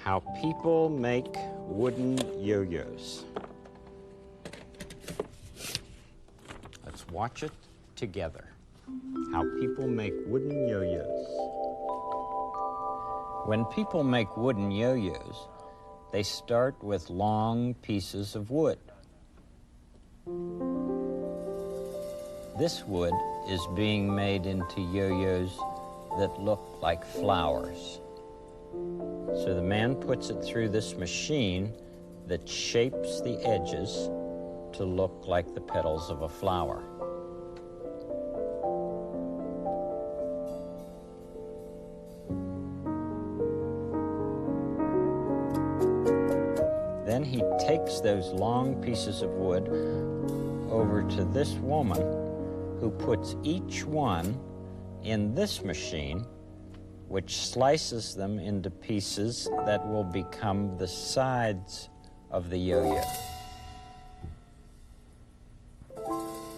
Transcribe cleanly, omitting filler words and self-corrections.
How people make wooden yo-yos. Let's watch it together. How people make wooden yo-yos. When people make wooden yo-yos, they start with long pieces of wood. This wood is being made into yo-yos that look like flowers. So the man puts it through this machine that shapes the edges to look like the petals of a flower. Then he takes those long pieces of wood over to this woman who puts each one in this machine, which slices them into pieces that will become the sides of the yo-yo.